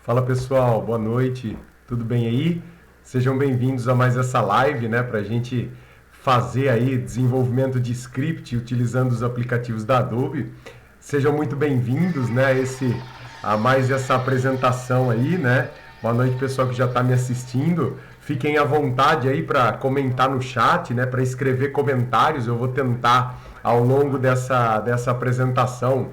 Fala pessoal, boa noite, tudo bem aí? Sejam bem-vindos a mais essa live, né, para a gente fazer aí desenvolvimento de script utilizando os aplicativos da Adobe. Sejam muito bem-vindos, né, a mais essa apresentação aí, né? Boa noite pessoal que já está me assistindo. Fiquem à vontade aí para comentar no chat, né, para escrever comentários. Eu vou tentar ao longo dessa apresentação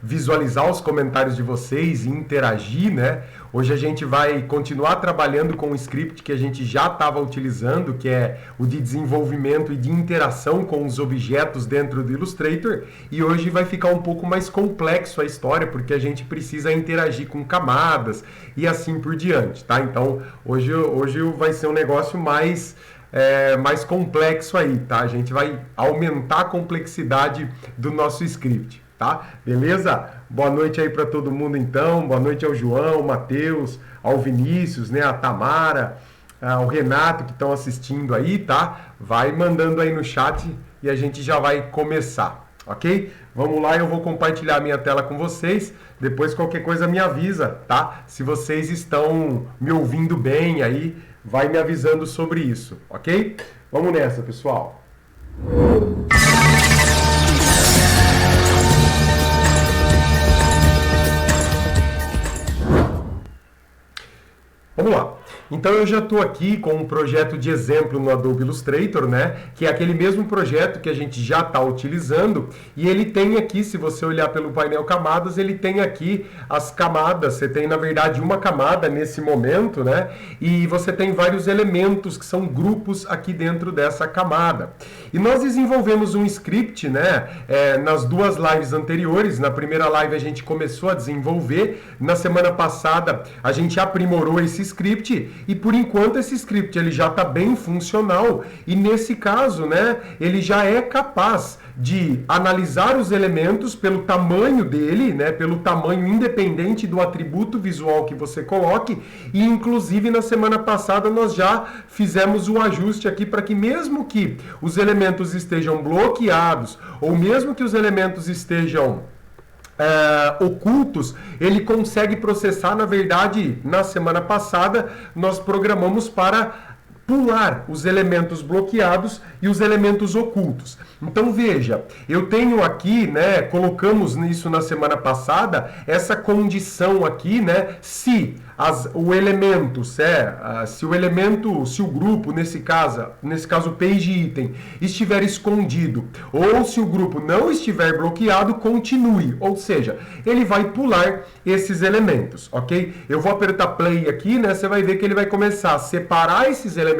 visualizar os comentários de vocês e interagir, né? Hoje a gente vai continuar trabalhando com o script que a gente já estava utilizando, que é o de desenvolvimento e de interação com os objetos dentro do Illustrator, e hoje vai ficar um pouco mais complexo a história, porque a gente precisa interagir com camadas e assim por diante, tá? Então, hoje vai ser um negócio mais complexo aí, tá? A gente vai aumentar a complexidade do nosso script. Tá? Beleza? Boa noite aí para todo mundo então. Boa noite ao João, ao Matheus, ao Vinícius, né, a Tamara, ao Renato que estão assistindo aí, tá? Vai mandando aí no chat e a gente já vai começar, ok? Vamos lá, eu vou compartilhar a minha tela com vocês. Depois qualquer coisa me avisa, tá? Se vocês estão me ouvindo bem aí, vai me avisando sobre isso, ok? Vamos nessa, pessoal. Vamos lá. Então eu já estou aqui com um projeto de exemplo no Adobe Illustrator, né? Que é aquele mesmo projeto que a gente já está utilizando. E ele tem aqui, se você olhar pelo painel camadas, ele tem aqui as camadas. Você tem, na verdade, uma camada nesse momento, né? E você tem vários elementos que são grupos aqui dentro dessa camada. E nós desenvolvemos um script, né? Nas duas lives anteriores. Na primeira live a gente começou a desenvolver. Na semana passada a gente aprimorou esse script. E por enquanto esse script ele já está bem funcional e nesse caso, né, ele já é capaz de analisar os elementos pelo tamanho dele, né, pelo tamanho independente do atributo visual que você coloque, e inclusive na semana passada nós já fizemos o ajuste aqui para que mesmo que os elementos estejam bloqueados ou mesmo que os elementos estejam ocultos, ele consegue processar. Na verdade, na semana passada, nós programamos para pular os elementos bloqueados e os elementos ocultos. Então veja, eu tenho aqui, né, colocamos nisso na semana passada, essa condição aqui, né, se o elemento, se o grupo, nesse caso page item, estiver escondido, ou se o grupo não estiver bloqueado, continue, ou seja, ele vai pular esses elementos, ok? Eu vou apertar play aqui, né, você vai ver que ele vai começar a separar esses elementos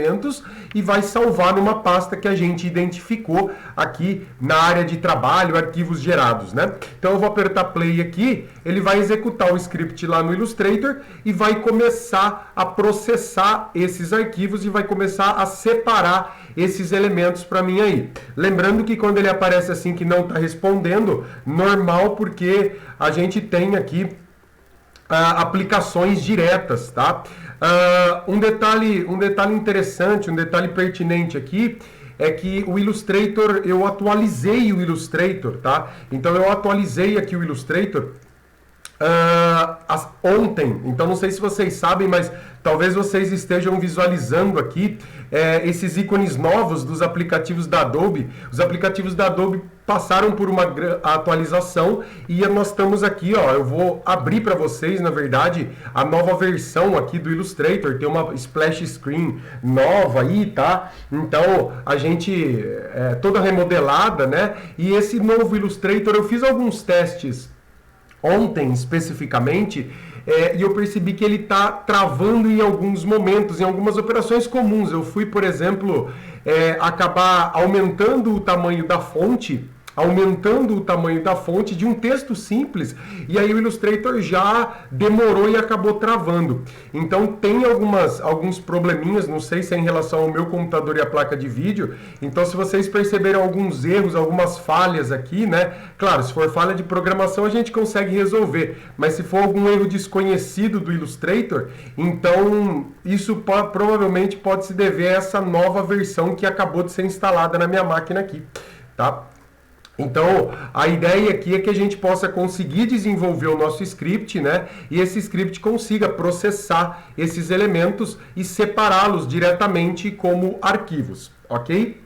e vai salvar numa pasta que a gente identificou aqui na área de trabalho, arquivos gerados, né? Então eu vou apertar play aqui, ele vai executar o script lá no Illustrator e vai começar a processar esses arquivos e vai começar a separar esses elementos para mim aí. Lembrando que quando ele aparece assim que não está respondendo, normal, porque a gente tem aqui aplicações diretas, tá? Um detalhe interessante, um detalhe pertinente aqui é que o Illustrator, eu atualizei o Illustrator, tá? Então eu atualizei aqui o Illustrator ontem. Então não sei se vocês sabem, mas talvez vocês estejam visualizando aqui esses ícones novos dos aplicativos da Adobe. Os aplicativos da Adobe passaram por uma atualização e nós estamos aqui, ó, eu vou abrir para vocês, na verdade, a nova versão aqui do Illustrator. Tem uma splash screen nova aí, tá? Então, a gente toda remodelada, né? E esse novo Illustrator, eu fiz alguns testes ontem especificamente, e eu percebi que ele está travando em alguns momentos, em algumas operações comuns. Eu fui, por exemplo, acabar aumentando o tamanho da fonte de um texto simples, e aí o Illustrator já demorou e acabou travando. Então tem alguns probleminhas, não sei se é em relação ao meu computador e a placa de vídeo. Então se vocês perceberem alguns erros, algumas falhas aqui, né? Claro, se for falha de programação a gente consegue resolver, mas se for algum erro desconhecido do Illustrator, então isso provavelmente pode se dever a essa nova versão que acabou de ser instalada na minha máquina aqui, tá? Então, a ideia aqui é que a gente possa conseguir desenvolver o nosso script, né? E esse script consiga processar esses elementos e separá-los diretamente como arquivos, ok?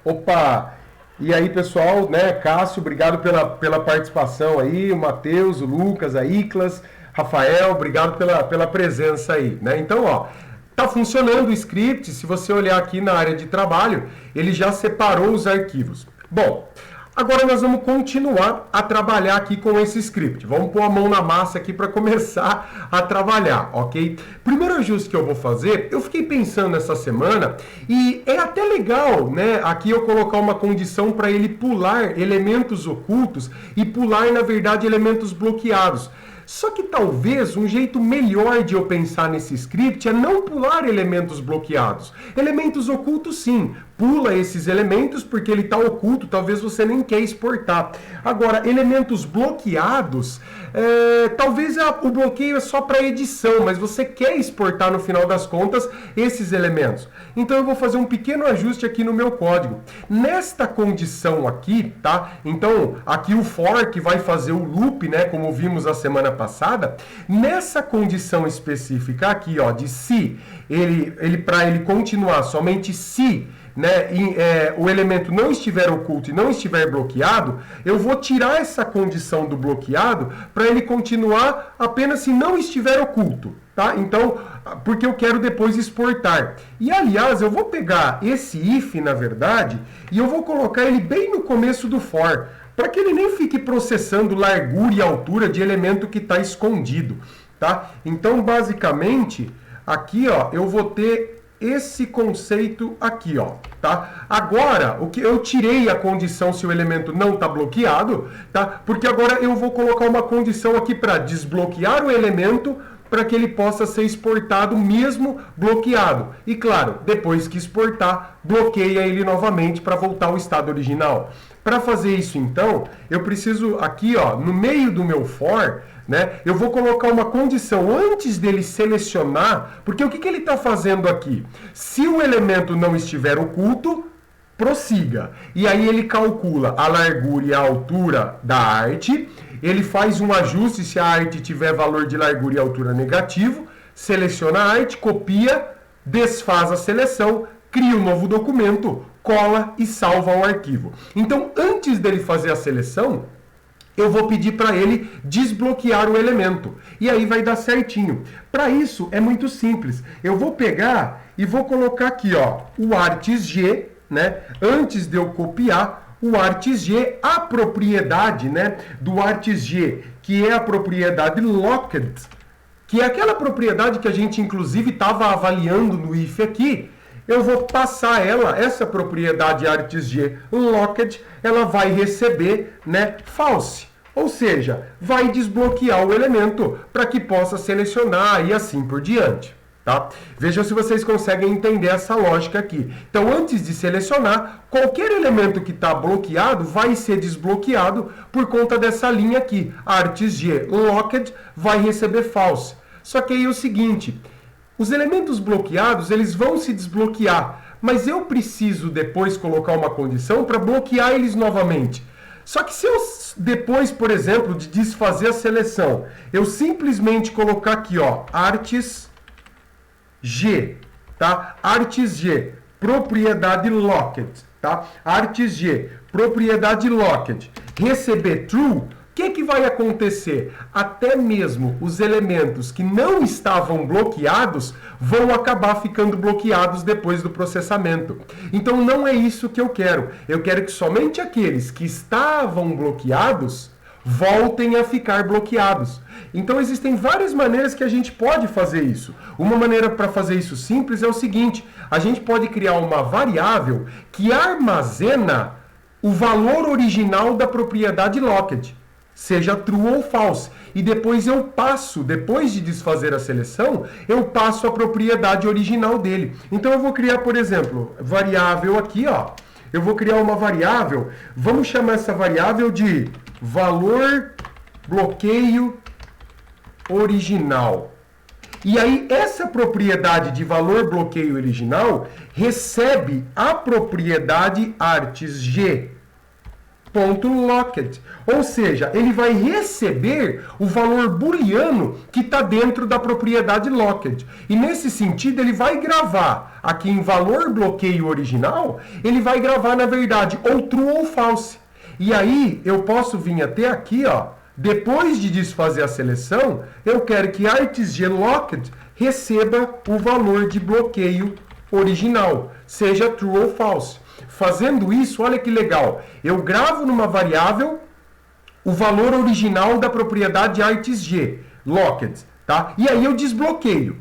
Opa! E aí, pessoal, né? Cássio, obrigado pela participação aí, o Matheus, o Lucas, a Iclas, Rafael, obrigado pela presença aí, né? Então, ó, tá funcionando o script, se você olhar aqui na área de trabalho, ele já separou os arquivos. Bom, agora nós vamos continuar a trabalhar aqui com esse script. Vamos pôr a mão na massa aqui para começar a trabalhar, ok? Primeiro ajuste que eu vou fazer, eu fiquei pensando essa semana e é até legal, né, aqui eu colocar uma condição para ele pular elementos ocultos e pular, na verdade, elementos bloqueados. Só que talvez um jeito melhor de eu pensar nesse script é não pular elementos bloqueados. Elementos ocultos, sim. Pula esses elementos porque ele está oculto, talvez você nem quer exportar. Agora, elementos bloqueados, talvez o bloqueio é só para edição, mas você quer exportar no final das contas esses elementos. Então eu vou fazer um pequeno ajuste aqui no meu código. Nesta condição aqui, tá? Então, aqui o for que vai fazer o loop, né, como vimos a semana passada, nessa condição específica aqui, ó, de se para ele continuar somente se, né, o elemento não estiver oculto e não estiver bloqueado, eu vou tirar essa condição do bloqueado para ele continuar apenas se não estiver oculto, tá? Então, porque eu quero depois exportar. E aliás, eu vou pegar esse if, na verdade, e eu vou colocar ele bem no começo do for, para que ele nem fique processando largura e altura de elemento que está escondido, tá? Então, basicamente, aqui, ó, eu vou ter esse conceito aqui, ó, tá? Agora, o que eu tirei a condição se o elemento não está bloqueado, tá? Porque agora eu vou colocar uma condição aqui para desbloquear o elemento para que ele possa ser exportado mesmo bloqueado. E claro, depois que exportar, bloqueia ele novamente para voltar ao estado original. Para fazer isso, então, eu preciso aqui, ó, no meio do meu for, né, eu vou colocar uma condição antes dele selecionar, porque o que ele está fazendo aqui? Se o elemento não estiver oculto, prossiga. E aí ele calcula a largura e a altura da arte, ele faz um ajuste se a arte tiver valor de largura e altura negativo, seleciona a arte, copia, desfaz a seleção, cria um novo documento, cola e salva o arquivo. Então, antes dele fazer a seleção, eu vou pedir para ele desbloquear o elemento. E aí vai dar certinho. Para isso, é muito simples. Eu vou pegar e vou colocar aqui, ó, o artesg, né? Antes de eu copiar, o artesg, a propriedade, né, do artesg, que é a propriedade locked, que é aquela propriedade que a gente, inclusive, estava avaliando no if aqui. Eu vou passar essa propriedade artesg locked, ela vai receber, né, false. Ou seja, vai desbloquear o elemento para que possa selecionar e assim por diante. Tá? Vejam se vocês conseguem entender essa lógica aqui. Então, antes de selecionar, qualquer elemento que está bloqueado vai ser desbloqueado por conta dessa linha aqui. artesg locked vai receber false. Só que aí é o seguinte, os elementos bloqueados, eles vão se desbloquear, mas eu preciso depois colocar uma condição para bloquear eles novamente. Só que se eu depois, por exemplo, de desfazer a seleção, eu simplesmente colocar aqui, ó, artesg, tá? artesg, propriedade locked, tá? artesg, propriedade locked, receber true, o que vai acontecer? Até mesmo os elementos que não estavam bloqueados vão acabar ficando bloqueados depois do processamento. Então não é isso que eu quero. Eu quero que somente aqueles que estavam bloqueados voltem a ficar bloqueados. Então existem várias maneiras que a gente pode fazer isso. Uma maneira para fazer isso simples é o seguinte: a gente pode criar uma variável que armazena o valor original da propriedade locked, seja true ou false. E depois eu passo, depois de desfazer a seleção, eu passo a propriedade original dele. Então eu vou criar, por exemplo, variável aqui, ó. Eu vou criar uma variável, vamos chamar essa variável de valor bloqueio original. E aí essa propriedade de valor bloqueio original recebe a propriedade artesg ponto locked. Ou seja, ele vai receber o valor booleano que está dentro da propriedade locked. E nesse sentido, ele vai gravar aqui em valor bloqueio original, ele vai gravar, na verdade, ou true ou false. E aí, eu posso vir até aqui, ó, depois de desfazer a seleção, eu quero que argsg locked receba o valor de bloqueio original, seja true ou false. Fazendo isso, olha que legal, eu gravo numa variável o valor original da propriedade argsg locked, tá? E aí eu desbloqueio.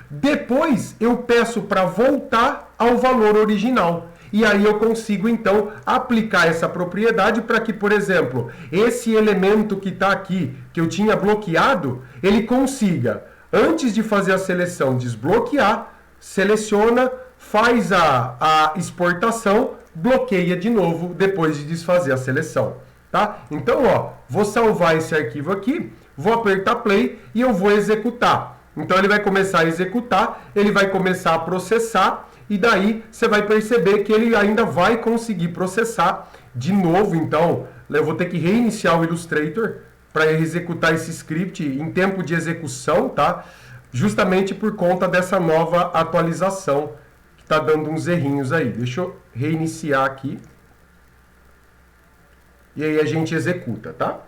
Depois eu peço para voltar ao valor original. E aí eu consigo, então, aplicar essa propriedade para que, por exemplo, esse elemento que está aqui, que eu tinha bloqueado, ele consiga, antes de fazer a seleção, desbloquear, seleciona, faz a exportação, bloqueia de novo depois de desfazer a seleção. Tá? Então, ó, vou salvar esse arquivo aqui, vou apertar play e eu vou executar. Então ele vai começar a executar, ele vai começar a processar, e daí você vai perceber que ele ainda vai conseguir processar de novo. Então, eu vou ter que reiniciar o Illustrator para executar esse script em tempo de execução, tá? Justamente por conta dessa nova atualização que está dando uns errinhos aí. Deixa eu reiniciar aqui. E aí a gente executa, tá?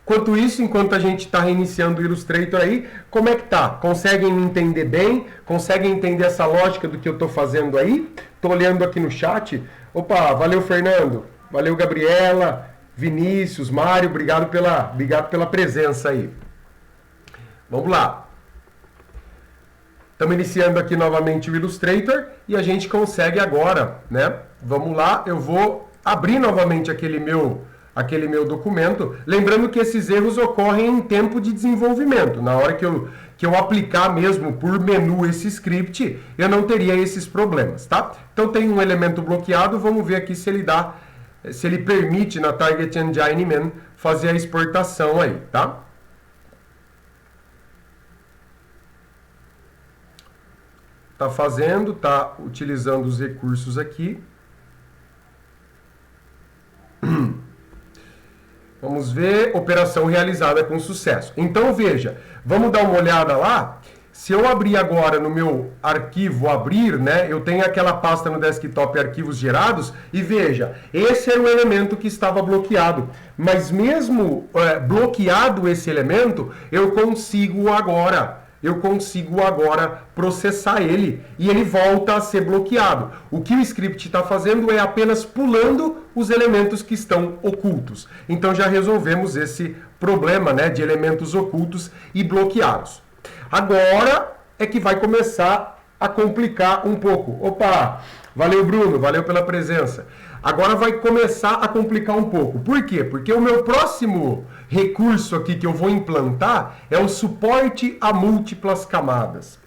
Enquanto isso, enquanto a gente está reiniciando o Illustrator aí, como é que tá? Conseguem me entender bem? Conseguem entender essa lógica do que eu estou fazendo aí? Estou olhando aqui no chat. Opa, valeu Fernando, valeu Gabriela, Vinícius, Mário, obrigado pela presença aí. Vamos lá. Estamos iniciando aqui novamente o Illustrator e a gente consegue agora, né? Vamos lá, eu vou abrir novamente aquele meu documento, lembrando que esses erros ocorrem em tempo de desenvolvimento. Na hora que eu aplicar mesmo por menu esse script, eu não teria esses problemas, tá? Então tem um elemento bloqueado, vamos ver aqui se ele permite na Target Engine Man fazer a exportação aí, tá? Tá fazendo, tá utilizando os recursos aqui. Vamos ver, operação realizada com sucesso. Então, veja, vamos dar uma olhada lá. Se eu abrir agora no meu arquivo abrir, né, eu tenho aquela pasta no desktop arquivos gerados e veja, esse era o elemento que estava bloqueado. Mas mesmo bloqueado esse elemento, eu consigo agora processar ele e ele volta a ser bloqueado. O que o script está fazendo é apenas pulando os elementos que estão ocultos. Então já resolvemos esse problema, né, de elementos ocultos e bloqueados. Agora é que vai começar a complicar um pouco. Opa, valeu Bruno, valeu pela presença. Agora vai começar a complicar um pouco. Por quê? Porque o meu próximo recurso aqui que eu vou implantar é o suporte a múltiplas camadas.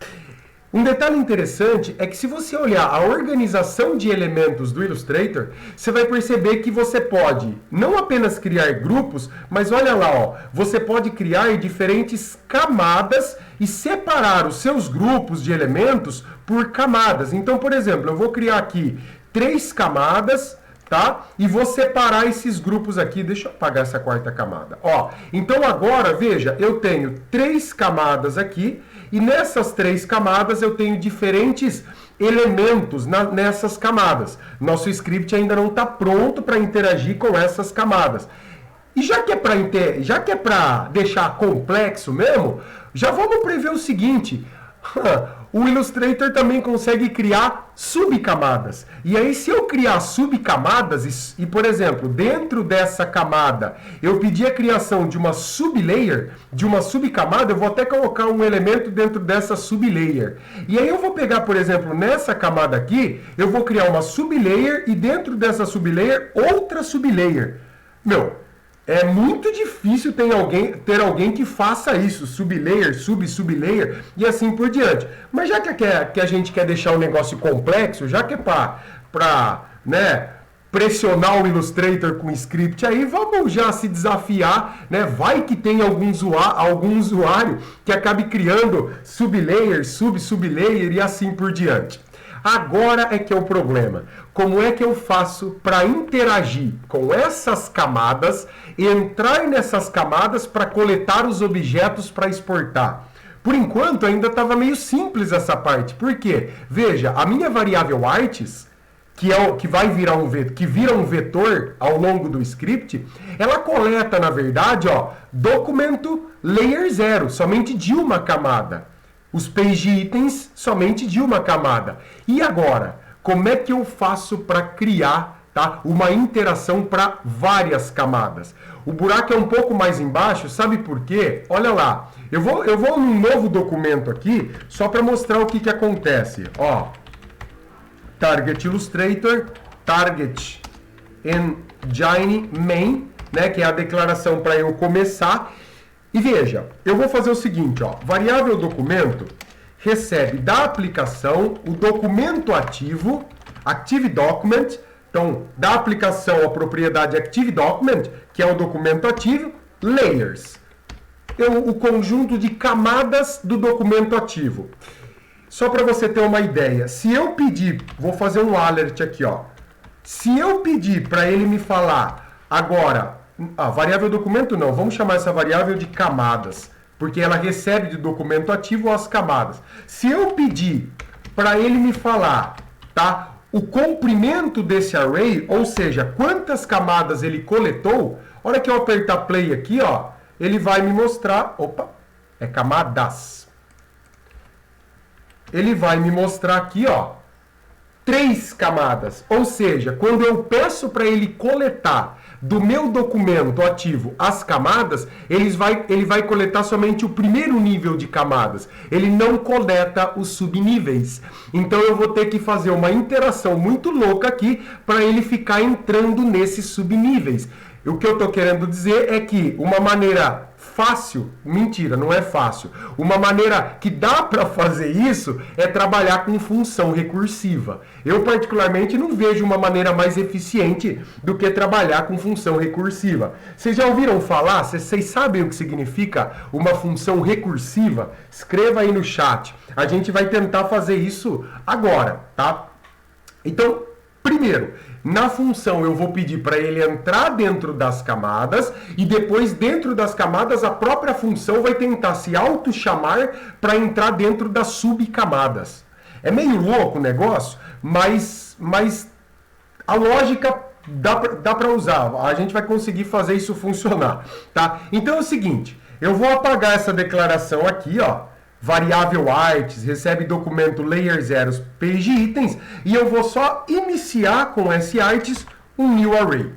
Um detalhe interessante é que se você olhar a organização de elementos do Illustrator, você vai perceber que você pode não apenas criar grupos, mas olha lá, ó, você pode criar diferentes camadas e separar os seus grupos de elementos por camadas. Então, por exemplo, eu vou criar aqui 3 camadas, tá? E vou separar esses grupos aqui. Deixa eu apagar essa quarta camada. Ó, então agora, veja, eu tenho 3 camadas aqui e nessas 3 camadas eu tenho diferentes elementos nessas camadas. Nosso script ainda não está pronto para interagir com essas camadas. E já que é para deixar complexo mesmo, já vamos prever o seguinte. O Illustrator também consegue criar subcamadas. E aí, se eu criar subcamadas, e por exemplo, dentro dessa camada, eu pedir a criação de uma sublayer, de uma subcamada, eu vou até colocar um elemento dentro dessa sublayer. E aí eu vou pegar, por exemplo, nessa camada aqui, eu vou criar uma sublayer e dentro dessa sublayer, outra sublayer. Meu, é muito difícil ter alguém que faça isso, sublayer, sublayer e assim por diante. Mas já que a gente quer deixar o negócio complexo, já que é para né, pressionar o Illustrator com script aí, vamos já se desafiar, né? Vai que tem algum usuário que acabe criando sublayer, sublayer e assim por diante. Agora é que é o problema. Como é que eu faço para interagir com essas camadas, entrar nessas camadas para coletar os objetos para exportar? Por enquanto ainda estava meio simples essa parte. Por quê? Veja, a minha variável arts, que vai virar que vira um vetor ao longo do script, ela coleta, na verdade, ó, documento layer 0, somente de uma camada. Os page itens somente de uma camada. E agora, como é que eu faço para criar, tá, uma interação para várias camadas? O buraco é um pouco mais embaixo, sabe por quê? Olha lá, eu vou num novo documento aqui, só para mostrar o que acontece. Ó, Target Illustrator, Target Engine Main, né, que é a declaração para eu começar. E veja, eu vou fazer o seguinte, ó, variável documento recebe da aplicação o documento ativo, Active Document. Então, da aplicação a propriedade Active Document, que é o documento ativo, layers, o conjunto de camadas do documento ativo. Só para você ter uma ideia, se eu pedir, vou fazer um alert aqui, ó. Se eu pedir para ele me falar agora, variável documento não, vamos chamar essa variável de camadas, porque ela recebe de documento ativo as camadas. Se eu pedir para ele me falar, tá, o comprimento desse array, ou seja, quantas camadas ele coletou, a hora que eu apertar play aqui, ó, ele vai me mostrar, opa, é camadas. Ele vai me mostrar aqui, ó, 3 camadas. Ou seja, quando eu peço para ele coletar do meu documento ativo as camadas, ele vai coletar somente o primeiro nível de camadas. Ele não coleta os subníveis. Então eu vou ter que fazer uma interação muito louca aqui para ele ficar entrando nesses subníveis. O que eu estou querendo dizer é que uma maneira fácil, mentira, não é fácil. Uma maneira que dá para fazer isso é trabalhar com função recursiva. Eu particularmente não vejo uma maneira mais eficiente do que trabalhar com função recursiva. Vocês já ouviram falar? Vocês sabem o que significa uma função recursiva? Escreva aí no chat. A gente vai tentar fazer isso agora, tá? Então, primeiro, na função eu vou pedir para ele entrar dentro das camadas e depois dentro das camadas a própria função vai tentar se auto-chamar para entrar dentro das subcamadas. É meio louco o negócio, mas a lógica dá para usar. A gente vai conseguir fazer isso funcionar, tá? Então é o seguinte, eu vou apagar essa declaração aqui, ó. Variável arts, recebe documento layer 0 page itens, e eu vou só iniciar com esse arts um new array,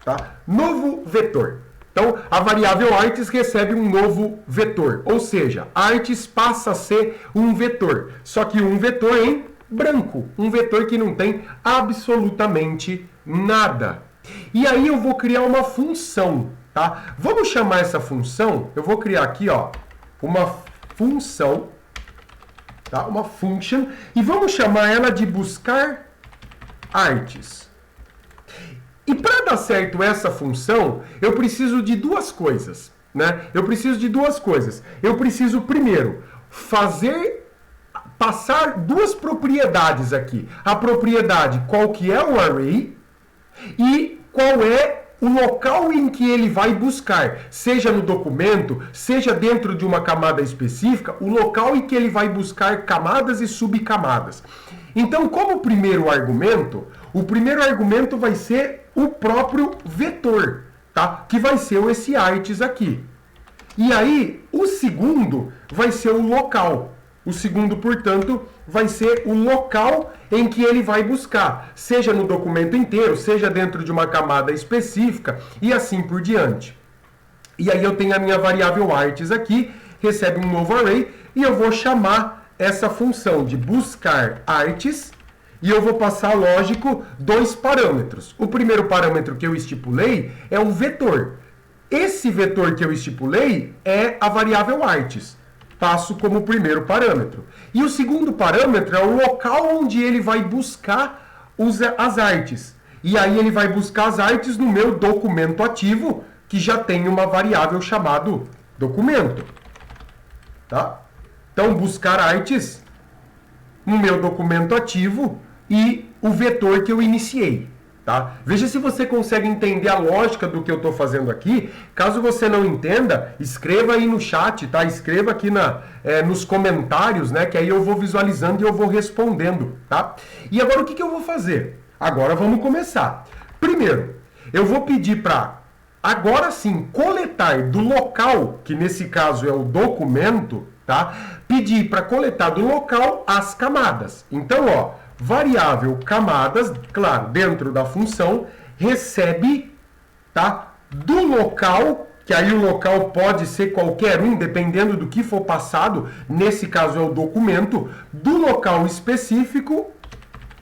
tá? Novo vetor. Então, a variável arts recebe um novo vetor, ou seja, arts passa a ser um vetor, só que um vetor em branco, um vetor que não tem absolutamente nada. E aí eu vou criar uma função, tá? Vamos chamar essa função, eu vou criar aqui, ó, uma função, tá? Uma function, e vamos chamar ela de buscar arts. E para dar certo essa função, eu preciso de duas coisas, né? Eu preciso de duas coisas. Eu preciso primeiro passar duas propriedades aqui. A propriedade qual que é o array e qual é o local em que ele vai buscar, seja no documento, seja dentro de uma camada específica, o local em que ele vai buscar camadas e subcamadas. Então, como primeiro argumento, o primeiro argumento vai ser o próprio vetor, tá? Que vai ser esse arts aqui. E aí, o segundo vai ser o local. O segundo, portanto, vai ser o local em que ele vai buscar, seja no documento inteiro, seja dentro de uma camada específica e assim por diante. E aí eu tenho a minha variável arts aqui, recebe um novo array e eu vou chamar essa função de buscar arts e eu vou passar, lógico, 2 parâmetros. O primeiro parâmetro que eu estipulei é um vetor. Esse vetor que eu estipulei é a variável arts. Passo como primeiro parâmetro. E o segundo parâmetro é o local onde ele vai buscar as artes. E aí ele vai buscar as artes no meu documento ativo, que já tem uma variável chamada documento. Tá? Então, buscar artes o meu documento ativo e o vetor que eu iniciei. Tá? Veja se você consegue entender a lógica do que eu estou fazendo aqui. Caso você não entenda, escreva aí no chat, tá? Escreva aqui nos comentários, né? Que aí eu vou visualizando e eu vou respondendo, tá? E agora o que eu vou fazer? Agora vamos começar. Primeiro, eu vou pedir para, agora sim, coletar do local, que nesse caso é o documento, tá? Pedir para coletar do local as camadas. Então, ó, variável camadas, claro, dentro da função, recebe, tá, do local, que aí o local pode ser qualquer um, dependendo do que for passado, nesse caso é o documento, do local específico,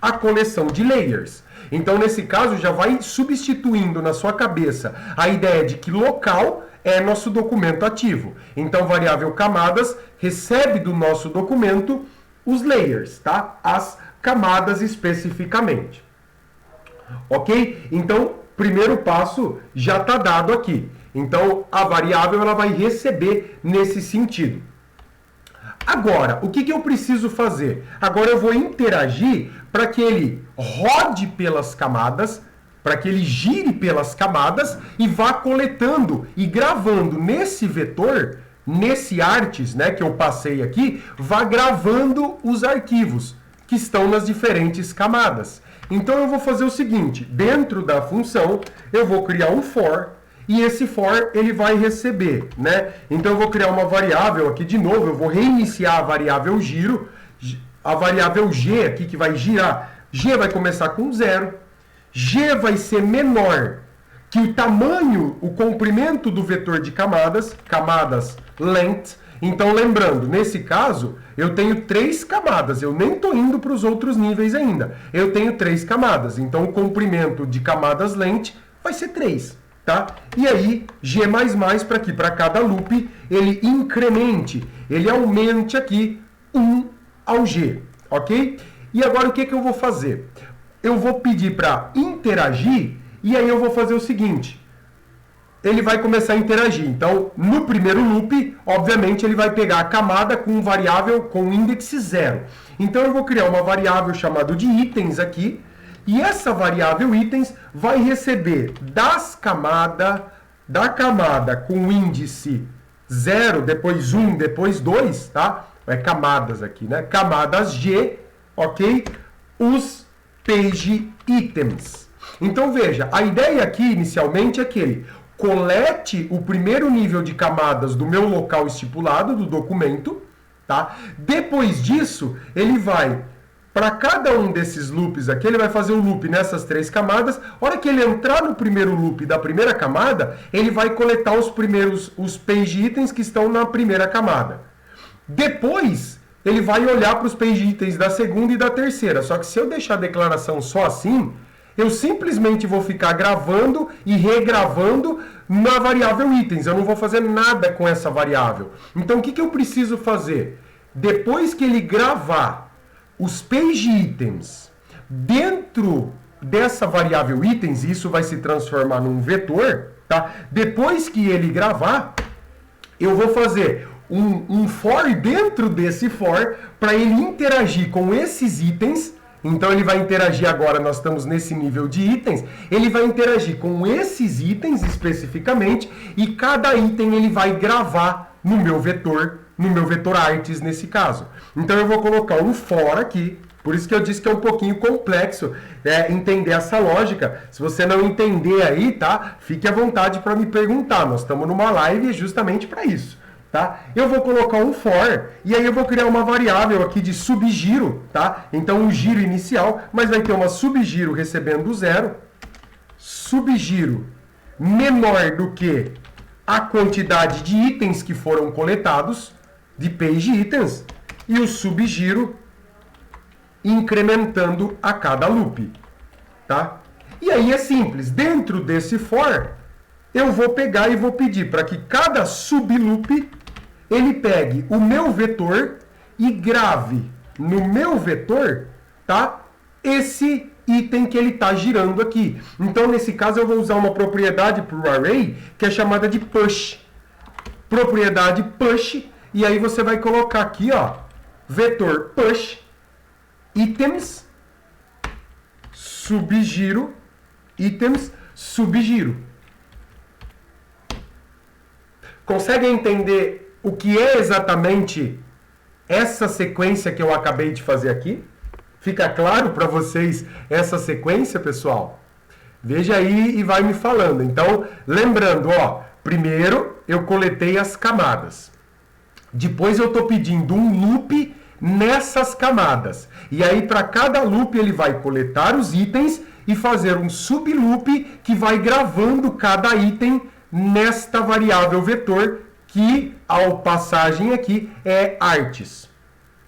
a coleção de layers. Então, nesse caso, já vai substituindo na sua cabeça a ideia de que local é nosso documento ativo. Então, variável camadas recebe do nosso documento os layers, tá? As camadas especificamente. Ok? Então, primeiro passo já está dado aqui. Então, a variável ela vai receber nesse sentido. Agora, o que eu preciso fazer? Agora eu vou interagir para que ele rode pelas camadas, para que ele gire pelas camadas e vá coletando e gravando nesse vetor, nesse artes, né, que eu passei aqui, vá gravando os arquivos que estão nas diferentes camadas. Então eu vou fazer o seguinte, dentro da função eu vou criar um for, e esse for ele vai receber, né? Então eu vou criar uma variável aqui de novo, eu vou reiniciar a variável giro, a variável g aqui que vai girar, g vai começar com 0, g vai ser menor que o tamanho, o comprimento do vetor de camadas, camadas length. Então, lembrando, nesse caso, eu tenho 3 camadas. Eu nem estou indo para os outros níveis ainda. Eu tenho 3 camadas. Então, o comprimento de camadas length vai ser 3. Tá? E aí, G++ para que para cada loop ele incremente, ele aumente aqui 1 ao G. Ok? E agora, o que eu vou fazer? Eu vou pedir para interagir e aí eu vou fazer o seguinte. Ele vai começar a interagir. Então, no primeiro loop, obviamente, ele vai pegar a camada com variável com índice 0. Então, eu vou criar uma variável chamada de itens aqui, e essa variável itens vai receber da camada com índice 0, depois 1, depois 2, tá? É camadas aqui, né? Camadas G, ok? Os page items. Então, veja, a ideia aqui, inicialmente, é que ele colete o primeiro nível de camadas do meu local estipulado, do documento, tá? Depois disso, ele vai, para cada um desses loops aqui, ele vai fazer um loop nessas 3 camadas. A hora que ele entrar no primeiro loop da primeira camada, ele vai coletar os page itens que estão na primeira camada. Depois, ele vai olhar para os page itens da segunda e da terceira. Só que se eu deixar a declaração só assim, eu simplesmente vou ficar gravando e regravando na variável itens. Eu não vou fazer nada com essa variável. Então, o que eu preciso fazer? Depois que ele gravar os page itens dentro dessa variável itens, isso vai se transformar num vetor, tá? Depois que ele gravar, eu vou fazer um for dentro desse for para ele interagir com esses itens. Então, ele vai interagir agora, nós estamos nesse nível de itens, ele vai interagir com esses itens especificamente, e cada item ele vai gravar no meu vetor artes nesse caso. Então, eu vou colocar um for aqui, por isso que eu disse que é um pouquinho complexo entender essa lógica. Se você não entender aí, tá? Fique à vontade para me perguntar, nós estamos numa live justamente para isso. Tá? Eu vou colocar um for, e aí eu vou criar uma variável aqui de subgiro, tá? Então, um giro inicial, mas vai ter uma subgiro recebendo 0, subgiro menor do que a quantidade de itens que foram coletados, de page itens, e o subgiro incrementando a cada loop, tá? E aí é simples, dentro desse for, eu vou pegar e vou pedir para que cada subloop ele pegue o meu vetor e grave no meu vetor, tá? Esse item que ele está girando aqui. Então, nesse caso, eu vou usar uma propriedade para o array que é chamada de push. Propriedade push, e aí você vai colocar aqui, ó, vetor push, itens, subgiro, itens, subgiro. Conseguem entender o que é exatamente essa sequência que eu acabei de fazer aqui? Fica claro para vocês essa sequência, pessoal? Veja aí e vai me falando. Então, lembrando, ó, primeiro eu coletei as camadas. Depois eu estou pedindo um loop nessas camadas. E aí, para cada loop, ele vai coletar os itens e fazer um subloop que vai gravando cada item nesta variável vetor, que, ao passagem aqui, é artes.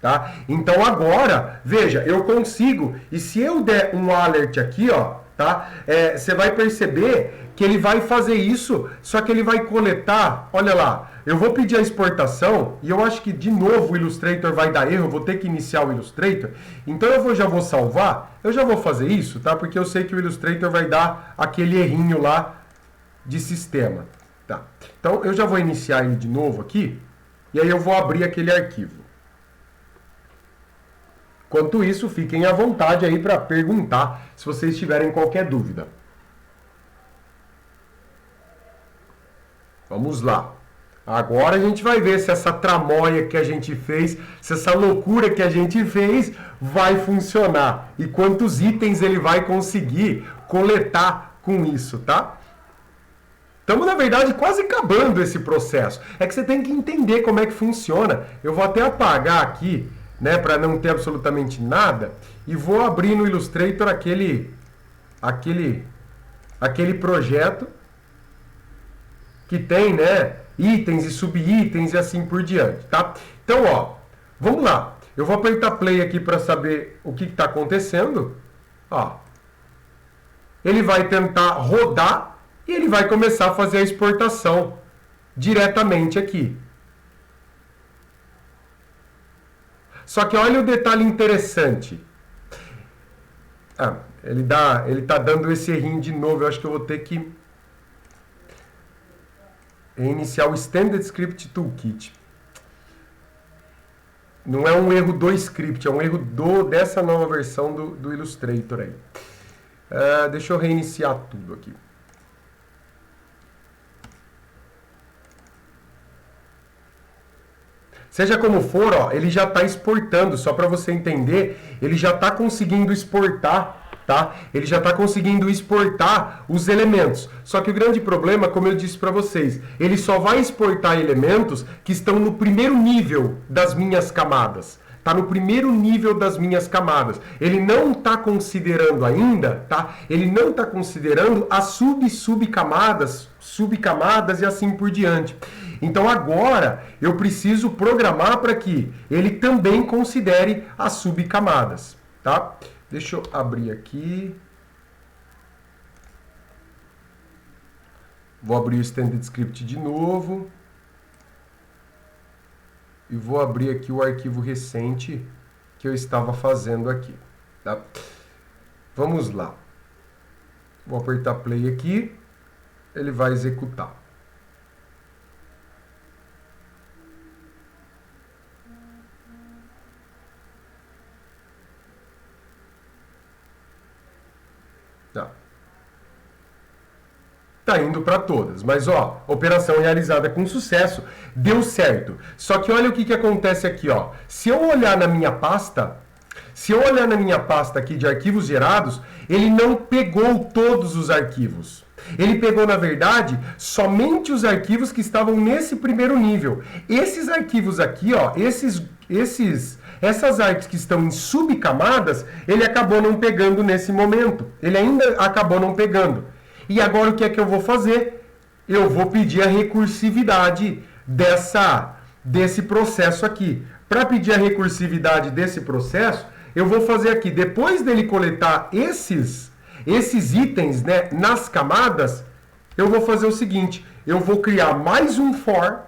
Tá? Então, agora, veja, eu consigo, e se eu der um alert aqui, ó, tá? Você vai perceber que ele vai fazer isso, só que ele vai coletar, olha lá, eu vou pedir a exportação, e eu acho que de novo o Illustrator vai dar erro, eu vou ter que iniciar o Illustrator, então já vou salvar, eu já vou fazer isso, tá? Porque eu sei que o Illustrator vai dar aquele errinho lá de sistema, tá? Então eu já vou iniciar ele de novo aqui, e aí eu vou abrir aquele arquivo. Enquanto isso, fiquem à vontade aí para perguntar se vocês tiverem qualquer dúvida. Vamos lá. Agora a gente vai ver se essa tramóia que a gente fez, se essa loucura que a gente fez vai funcionar. E quantos itens ele vai conseguir coletar com isso, tá? Estamos, na verdade, quase acabando esse processo. É que você tem que entender como é que funciona. Eu vou até apagar aqui, né, para não ter absolutamente nada, e vou abrir no Illustrator aquele projeto que tem, né, itens e subitens e assim por diante, tá? Então, ó, vamos lá. Eu vou apertar play aqui para saber o que está acontecendo. Ó, ele vai tentar rodar e ele vai começar a fazer a exportação diretamente aqui. Só que olha o detalhe interessante. Ele tá dando esse errinho de novo. Eu acho que eu vou ter que reiniciar o Standard Script Toolkit. Não é um erro do script, é um erro dessa nova versão do Illustrator aí. Deixa eu reiniciar tudo aqui. Seja como for, ó, ele já está exportando, só para você entender, ele já está conseguindo exportar, tá? Ele já está conseguindo exportar os elementos. Só que o grande problema, como eu disse para vocês, ele só vai exportar elementos que estão no primeiro nível das minhas camadas. Está no primeiro nível das minhas camadas. Ele não está considerando ainda, tá? Ele não está considerando as subcamadas e assim por diante. Então agora eu preciso programar para que ele também considere as subcamadas, tá? Deixa eu abrir aqui. Vou abrir o Standard Script de novo. E vou abrir aqui o arquivo recente que eu estava fazendo aqui, tá? Vamos lá. Vou apertar play aqui. Ele vai executar. Tá indo para todas, mas ó, operação realizada com sucesso, deu certo. Só que olha o que acontece aqui, ó. Se eu olhar na minha pasta aqui de arquivos gerados, ele não pegou todos os arquivos. Ele pegou, na verdade, somente os arquivos que estavam nesse primeiro nível. Esses arquivos aqui, ó, essas artes que estão em subcamadas, ele acabou não pegando nesse momento. Ele ainda acabou não pegando. E agora o que é que eu vou fazer? Eu vou pedir a recursividade desse processo aqui. Para pedir a recursividade desse processo, eu vou fazer aqui, depois dele coletar esses itens, né, nas camadas, eu vou fazer o seguinte, eu vou criar mais um for.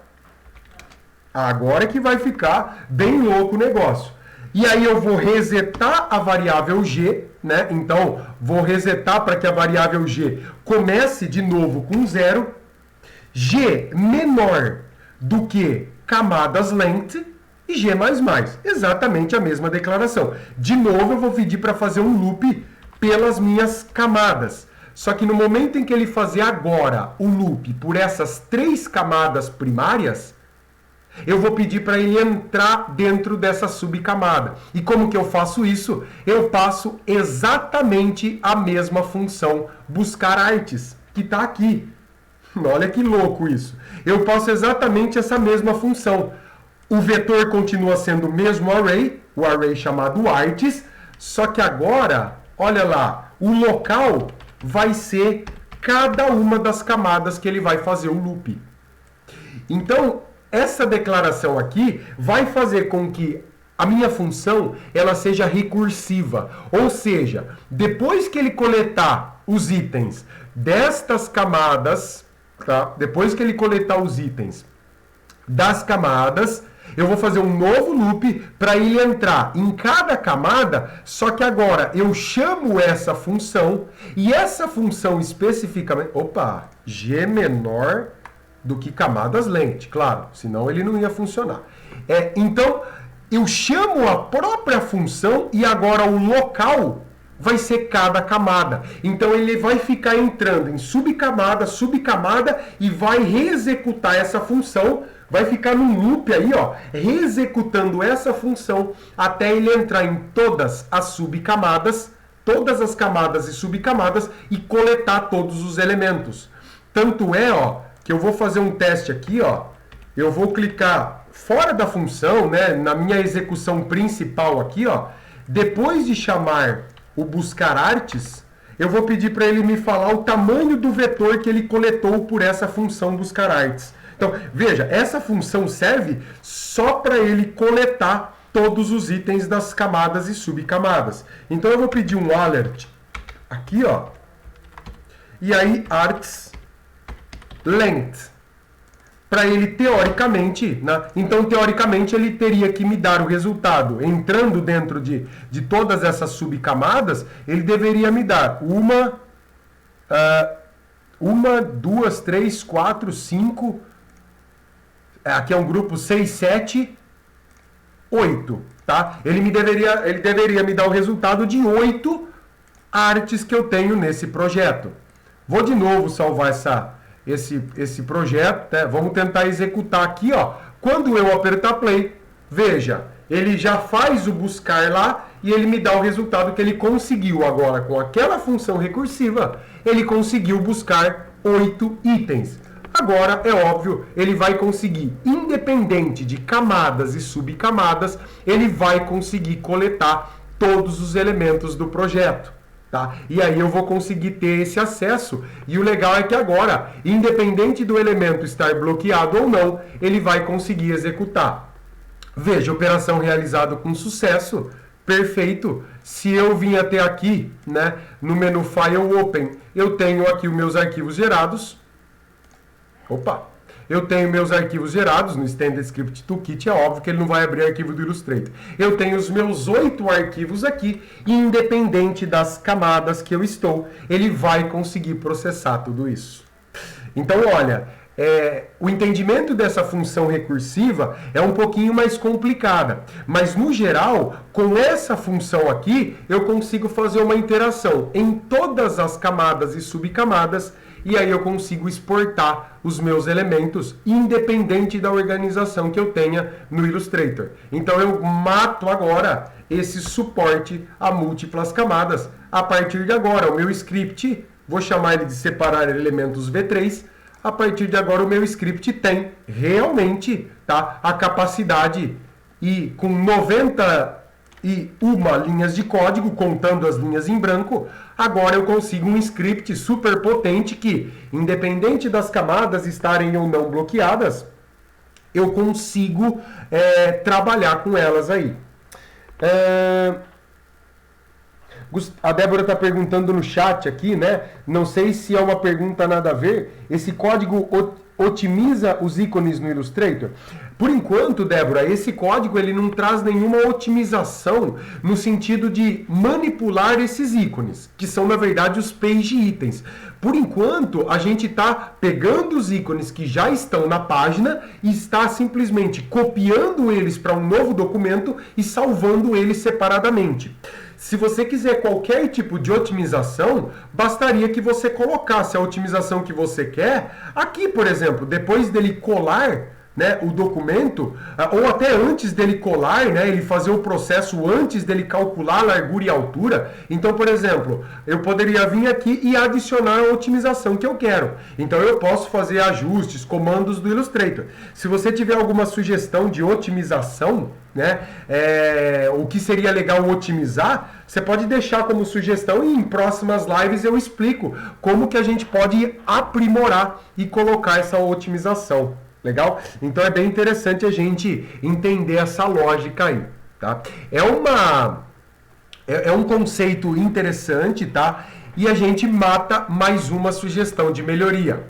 Agora que vai ficar bem louco o negócio. E aí eu vou resetar a variável g, né? Então, vou resetar para que a variável g comece de novo com 0. G menor do que camadas length. e G++. Exatamente a mesma declaração. De novo, eu vou pedir para fazer um loop pelas minhas camadas. Só que no momento em que ele fazer agora o loop por essas 3 camadas primárias, eu vou pedir para ele entrar dentro dessa subcamada. E como que eu faço isso? Eu passo exatamente a mesma função buscar artes, que está aqui. Olha que louco isso. Eu passo exatamente essa mesma função. O vetor continua sendo o mesmo array, o array chamado artes, só que agora, olha lá, o local vai ser cada uma das camadas que ele vai fazer o loop. Então, essa declaração aqui vai fazer com que a minha função ela seja recursiva. Ou seja, depois que ele coletar os itens destas camadas, tá? Depois que ele coletar os itens das camadas, eu vou fazer um novo loop para ele entrar em cada camada, só que agora eu chamo essa função e essa função especificamente... Opa! G menor do que camadas length, claro, senão ele não ia funcionar. Então, eu chamo a própria função e agora o local vai ser cada camada. Então, ele vai ficar entrando em subcamada, subcamada e vai reexecutar essa função, vai ficar num loop aí, ó, reexecutando essa função até ele entrar em todas as subcamadas, todas as camadas e subcamadas e coletar todos os elementos. Tanto é, ó, que eu vou fazer um teste aqui, ó. Eu vou clicar fora da função, né, na minha execução principal aqui, ó. Depois de chamar o buscar artes, eu vou pedir para ele me falar o tamanho do vetor que ele coletou por essa função buscar artes. Então, veja, essa função serve só para ele coletar todos os itens das camadas e subcamadas. Então, eu vou pedir um alert aqui, ó. E aí, arts length. Para ele, teoricamente, né? Então, teoricamente, ele teria que me dar o resultado. Entrando dentro de todas essas subcamadas, ele deveria me dar uma, 2, 3, 4, 5... Aqui é um grupo 6, 7, 8, tá? Ele deveria me dar o resultado de 8 artes que eu tenho nesse projeto. Vou de novo salvar esse projeto, né? Vamos tentar executar aqui, ó. Quando eu apertar play, veja, ele já faz o buscar lá e ele me dá o resultado que ele conseguiu agora com aquela função recursiva. Ele conseguiu buscar 8 itens. Agora, é óbvio, ele vai conseguir, independente de camadas e subcamadas, ele vai conseguir coletar todos os elementos do projeto. Tá? E aí eu vou conseguir ter esse acesso. E o legal é que agora, independente do elemento estar bloqueado ou não, ele vai conseguir executar. Veja, operação realizada com sucesso. Perfeito. Se eu vim até aqui, né, no menu File Open, eu tenho aqui os meus arquivos gerados. Opa! Eu tenho meus arquivos gerados no Standard Script Toolkit, é óbvio que ele não vai abrir arquivo do Illustrator. Eu tenho os meus 8 arquivos aqui, e independente das camadas que eu estou, ele vai conseguir processar tudo isso. Então, olha, o entendimento dessa função recursiva é um pouquinho mais complicada, mas no geral, com essa função aqui, eu consigo fazer uma interação em todas as camadas e subcamadas, e aí eu consigo exportar os meus elementos, independente da organização que eu tenha no Illustrator. Então eu mato agora esse suporte a múltiplas camadas. A partir de agora, o meu script, vou chamar ele de separar elementos V3, a partir de agora o meu script tem realmente, tá, a capacidade e com 91 linhas de código, contando as linhas em branco, agora eu consigo um script super potente que, independente das camadas estarem ou não bloqueadas, eu consigo trabalhar com elas aí. A Débora está perguntando no chat aqui, né? Não sei se é uma pergunta nada a ver. Esse código otimiza os ícones no Illustrator? Por enquanto, Débora, esse código ele não traz nenhuma otimização no sentido de manipular esses ícones, que são, na verdade, os page itens. Por enquanto, a gente está pegando os ícones que já estão na página e está simplesmente copiando eles para um novo documento e salvando eles separadamente. Se você quiser qualquer tipo de otimização, bastaria que você colocasse a otimização que você quer aqui, por exemplo, depois dele colar, né, o documento, ou até antes dele colar, né, ele fazer o processo antes dele calcular a largura e altura. Então, por exemplo, eu poderia vir aqui e adicionar a otimização que eu quero. Então, eu posso fazer ajustes, comandos do Illustrator. Se você tiver alguma sugestão de otimização, né, o que seria legal otimizar, você pode deixar como sugestão e em próximas lives eu explico como que a gente pode aprimorar e colocar essa otimização. Legal? Então é bem interessante a gente entender essa lógica aí, tá? É um conceito interessante, tá? E a gente mata mais uma sugestão de melhoria.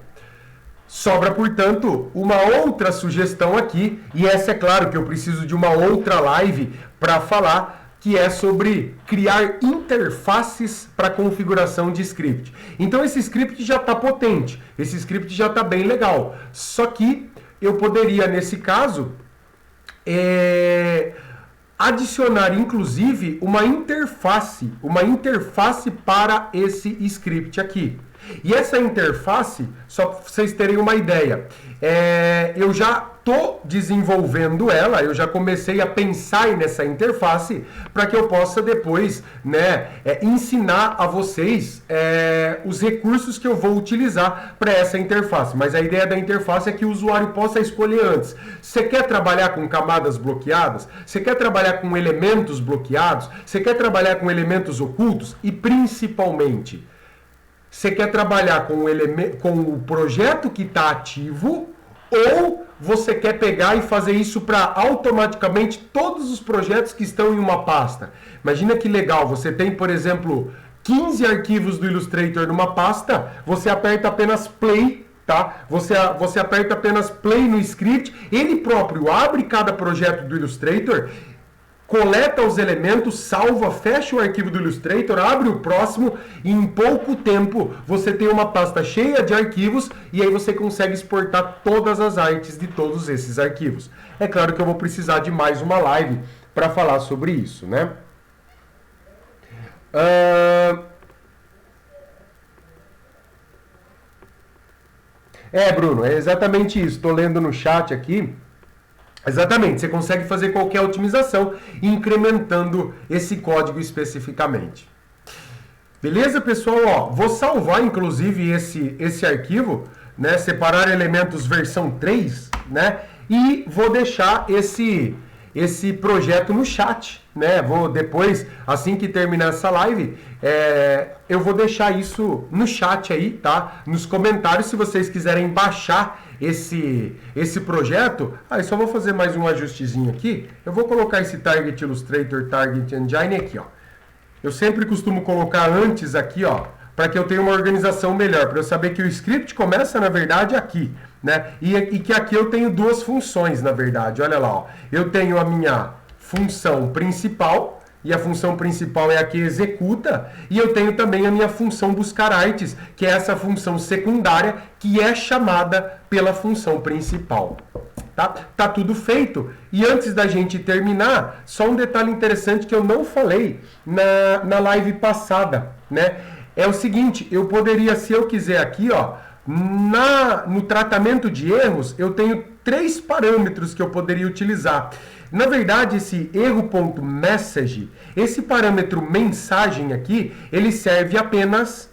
Sobra, portanto, uma outra sugestão aqui, e essa é claro que eu preciso de uma outra live para falar, que é sobre criar interfaces para configuração de script. Então esse script já está potente, esse script já está bem legal, só que eu poderia, nesse caso, adicionar, inclusive, uma interface para esse script aqui. E essa interface, só para vocês terem uma ideia, eu já estou desenvolvendo ela, eu já comecei a pensar nessa interface para que eu possa depois, né, ensinar a vocês os recursos que eu vou utilizar para essa interface. Mas a ideia da interface é que o usuário possa escolher antes. Você quer trabalhar com camadas bloqueadas? Você quer trabalhar com elementos bloqueados? Você quer trabalhar com elementos ocultos? E principalmente, você quer trabalhar com o projeto que está ativo ou você quer pegar e fazer isso para automaticamente todos os projetos que estão em uma pasta? Imagina que legal, você tem, por exemplo, 15 arquivos do Illustrator numa pasta, você aperta apenas play, tá? Você aperta apenas play no script, ele próprio abre cada projeto do Illustrator, coleta os elementos, salva, fecha o arquivo do Illustrator, abre o próximo e em pouco tempo você tem uma pasta cheia de arquivos e aí você consegue exportar todas as artes de todos esses arquivos. É claro que eu vou precisar de mais uma live para falar sobre isso, né? Bruno, é exatamente isso. Estou lendo no chat aqui. Exatamente, você consegue fazer qualquer otimização incrementando esse código especificamente. Beleza, pessoal? Ó, vou salvar, inclusive, esse arquivo, né? Separar elementos versão 3, né? E vou deixar esse projeto no chat, né? Vou depois, assim que terminar essa live, eu vou deixar isso no chat aí, tá? Nos comentários, se vocês quiserem baixar esse projeto. Eu só vou fazer mais um ajustezinho aqui. Eu vou colocar esse Target Illustrator Target Engine aqui, ó. Eu sempre costumo colocar antes aqui, ó, para que eu tenha uma organização melhor, para eu saber que o script começa, na verdade, aqui, né? E que aqui eu tenho duas funções, na verdade. Olha lá, ó. Eu tenho a minha função principal, e a função principal é a que executa, e eu tenho também a minha função buscar artes, que é essa função secundária, que é chamada pela função principal. Tá tudo feito. E antes da gente terminar, só um detalhe interessante que eu não falei na live passada, né? É o seguinte, eu poderia, se eu quiser aqui, ó, no tratamento de erros, eu tenho 3 parâmetros que eu poderia utilizar. Na verdade, esse erro.message, esse parâmetro mensagem aqui, ele serve apenas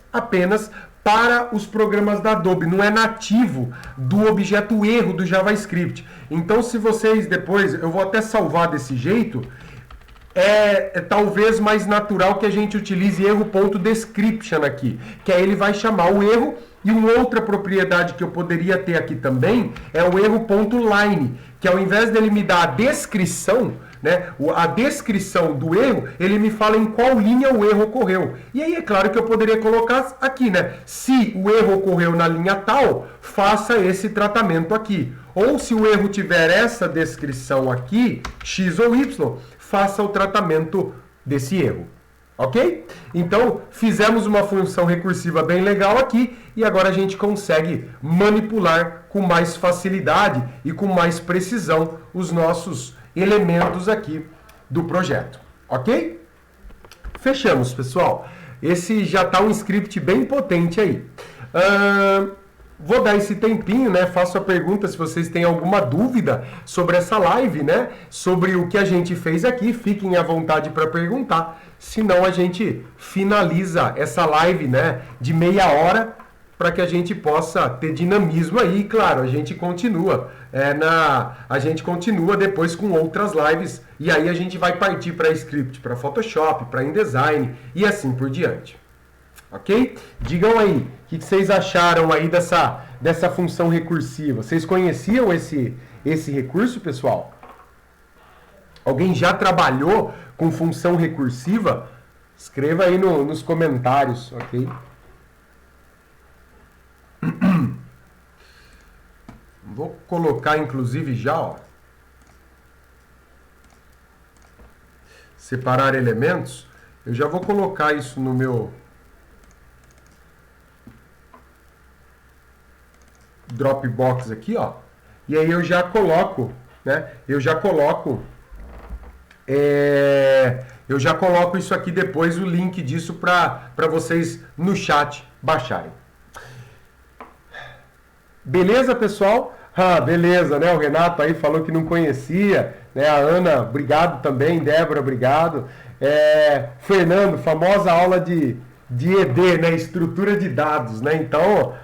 para os programas da Adobe, não é nativo do objeto erro do JavaScript. Então, se vocês depois, eu vou até salvar desse jeito, é talvez mais natural que a gente utilize erro.description aqui, que aí ele vai chamar o erro. E uma outra propriedade que eu poderia ter aqui também é o erro.line, que ao invés dele me dar a descrição, né? A descrição do erro, ele me fala em qual linha o erro ocorreu. E aí é claro que eu poderia colocar aqui, né? Se o erro ocorreu na linha tal, faça esse tratamento aqui. Ou se o erro tiver essa descrição aqui, X ou Y, faça o tratamento desse erro. Ok? Então, fizemos uma função recursiva bem legal aqui e agora a gente consegue manipular com mais facilidade e com mais precisão os nossos elementos aqui do projeto. Ok? Fechamos, pessoal. Esse já está um script bem potente aí. Vou dar esse tempinho, né? Faço a pergunta se vocês têm alguma dúvida sobre essa live, né? Sobre o que a gente fez aqui. Fiquem à vontade para perguntar. Senão a gente finaliza essa live, né, de meia hora para que a gente possa ter dinamismo aí. Claro, a gente continua depois com outras lives e aí a gente vai partir para script, para Photoshop, para InDesign e assim por diante. Ok? Digam aí, o que vocês acharam aí dessa função recursiva? Vocês conheciam esse recurso, pessoal? Alguém já trabalhou com função recursiva? Escreva aí nos comentários, ok? Vou colocar, inclusive, já, ó. Separar elementos. Eu já vou colocar isso no meu Dropbox aqui, ó. E aí eu já coloco, né? Eu já coloco isso aqui depois, o link disso para vocês no chat baixarem. Beleza, pessoal? Beleza, né? O Renato aí falou que não conhecia, né? A Ana, obrigado também. Débora, obrigado. Fernando, famosa aula de ED, né? Estrutura de dados, né? Então,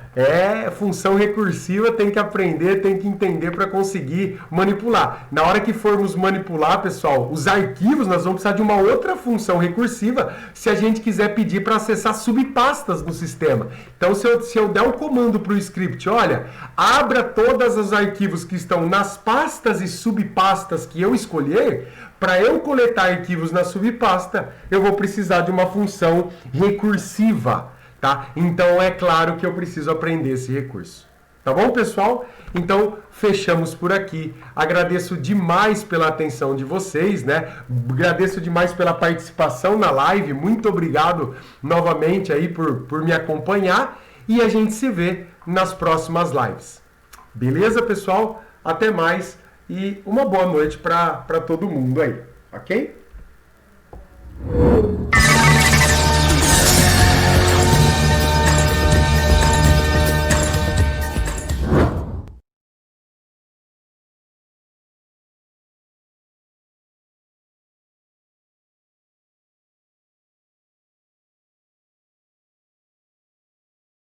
função recursiva, tem que aprender, tem que entender para conseguir manipular. Na hora que formos manipular, pessoal, os arquivos, nós vamos precisar de uma outra função recursiva se a gente quiser pedir para acessar subpastas no sistema. Então, se eu der um comando para o script, olha, abra todos os arquivos que estão nas pastas e subpastas que eu escolher, para eu coletar arquivos na subpasta, eu vou precisar de uma função recursiva. Tá? Então, é claro que eu preciso aprender esse recurso. Tá bom, pessoal? Então, fechamos por aqui. Agradeço demais pela atenção de vocês, né? Agradeço demais pela participação na live. Muito obrigado novamente aí por me acompanhar. E a gente se vê nas próximas lives. Beleza, pessoal? Até mais e uma boa noite para todo mundo aí, ok?